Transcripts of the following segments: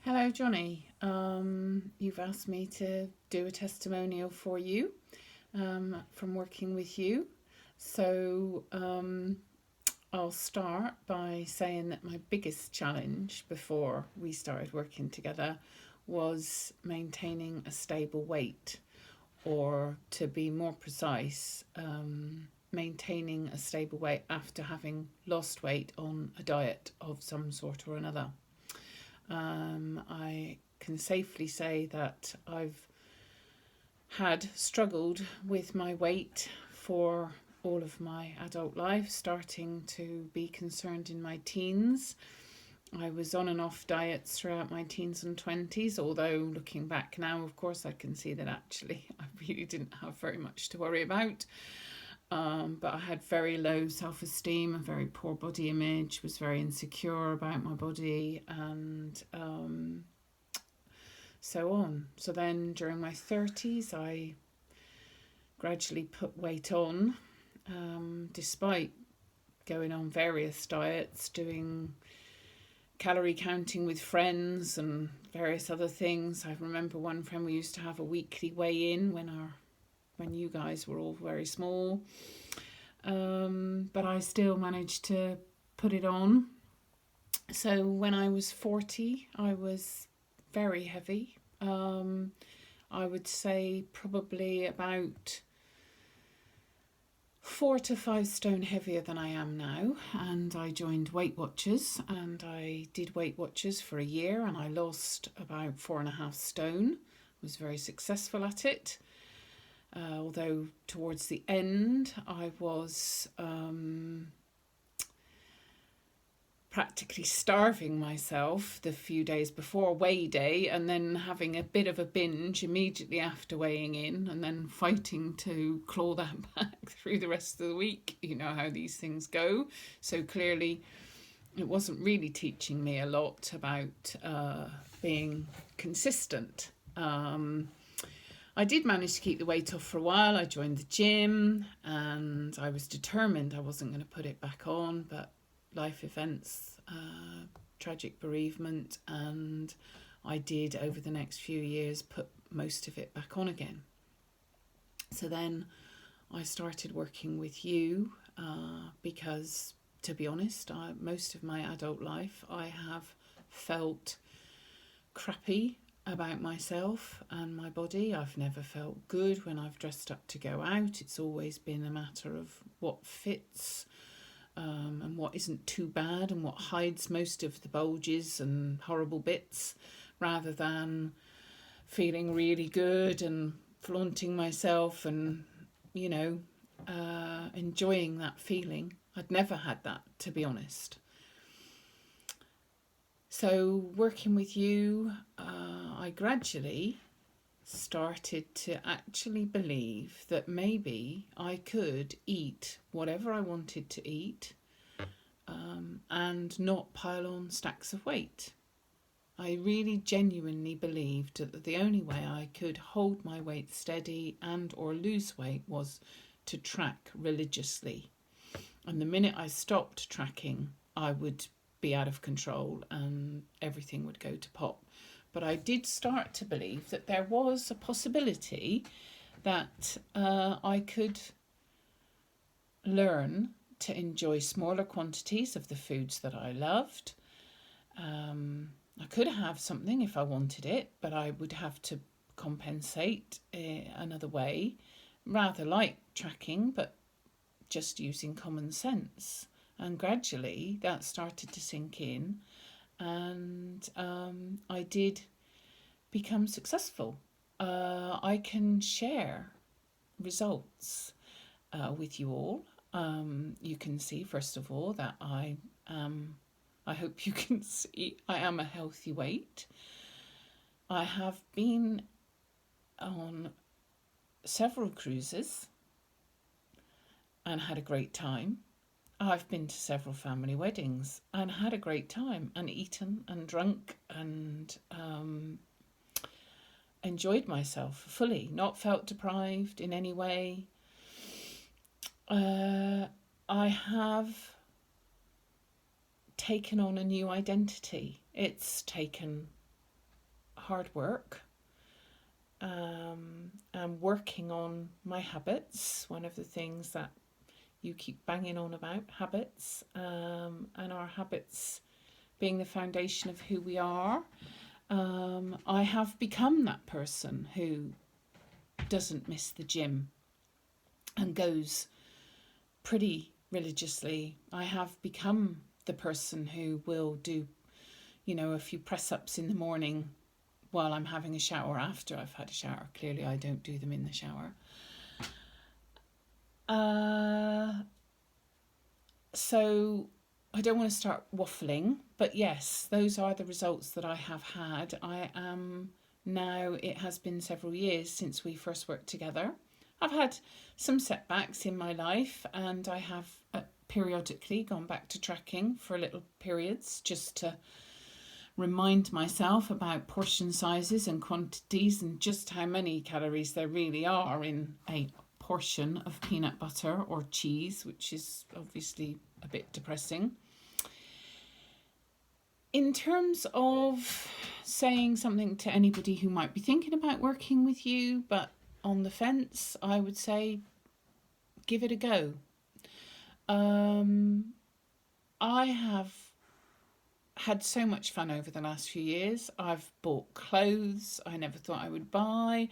Hello, Johnny. You've asked me to do a testimonial for you from working with you. So I'll start by saying that my biggest challenge before we started working together was maintaining a stable weight, or to be more precise, maintaining a stable weight after having lost weight on a diet of some sort or another. I can safely say that I've had struggled with my weight for all of my adult life, starting to be concerned in my teens. I was on and off diets throughout my teens and 20s, although looking back now, of course, I can see that actually I really didn't have very much to worry about. But I had very low self esteem, a very poor body image, was very insecure about my body, and so on. So then during my 30s, I gradually put weight on, despite going on various diets, doing calorie counting with friends and various other things. I remember one friend, we used to have a weekly weigh in when you guys were all very small. But I still managed to put it on. So when I was 40, I was very heavy. I would say probably about 4 to 5 stone heavier than I am now. And I joined Weight Watchers, and I did Weight Watchers for a year, and I lost about 4.5 stone. Was very successful at it. Although towards the end, I was practically starving myself the few days before weigh day, and then having a bit of a binge immediately after weighing in, and then fighting to claw that back through the rest of the week. You know how these things go. So clearly, it wasn't really teaching me a lot about being consistent. I did manage to keep the weight off for a while. I joined the gym, and I was determined I wasn't going to put it back on, but life events, tragic bereavement, and I did over the next few years put most of it back on again. So then I started working with you because, to be honest, most of my adult life I have felt crappy about myself and my body. I've never felt good when I've dressed up to go out. It's always been a matter of what fits and what isn't too bad and what hides most of the bulges and horrible bits, rather than feeling really good and flaunting myself and, you know, enjoying that feeling. I'd never had that, to be honest. So, working with you, I gradually started to actually believe that maybe I could eat whatever I wanted to eat and not pile on stacks of weight. I really genuinely believed that the only way I could hold my weight steady and or lose weight was to track religiously. And the minute I stopped tracking, I would be out of control and everything would go to pot. But I did start to believe that there was a possibility that I could learn to enjoy smaller quantities of the foods that I loved. I could have something if I wanted it, but I would have to compensate another way, rather like tracking, but just using common sense. And gradually that started to sink in, and I did become successful. I can share results with you all. You can see, first of all, that I hope you can see, I am a healthy weight. I have been on several cruises and had a great time. I've been to several family weddings and had a great time, and eaten and drunk and enjoyed myself fully, not felt deprived in any way. I have taken on a new identity. It's taken hard work. And working on my habits, one of the things that you keep banging on about, habits, and our habits being the foundation of who we are. I have become that person who doesn't miss the gym and goes pretty religiously. I have become the person who will do, a few press ups in the morning while I'm having a shower after I've had a shower. Clearly, I don't do them in the shower. So I don't want to start waffling, but yes, those are the results that I have had. I am now, it has been several years since we first worked together. I've had some setbacks in my life, and I have periodically gone back to tracking for little periods just to remind myself about portion sizes and quantities and just how many calories there really are in a portion of peanut butter or cheese, which is obviously a bit depressing. In terms of saying something to anybody who might be thinking about working with you but on the fence, I would say give it a go. I have had so much fun over the last few years. I've bought clothes I never thought I would buy.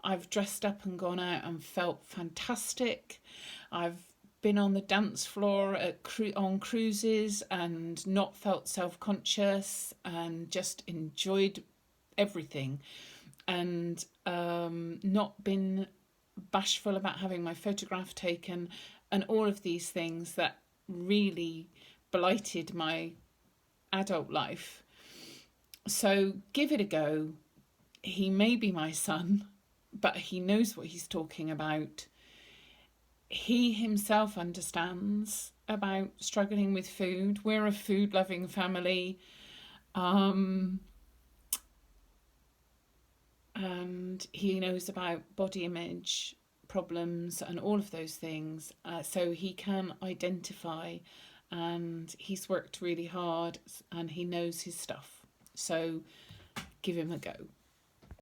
I've dressed up and gone out and felt fantastic. I've been on the dance floor on cruises and not felt self-conscious and just enjoyed everything, and not been bashful about having my photograph taken, and all of these things that really blighted my adult life. So give it a go. He may be my son, but he knows what he's talking about. He himself understands about struggling with food. We're a food loving family. And he knows about body image problems and all of those things. So he can identify, and he's worked really hard and he knows his stuff. So give him a go.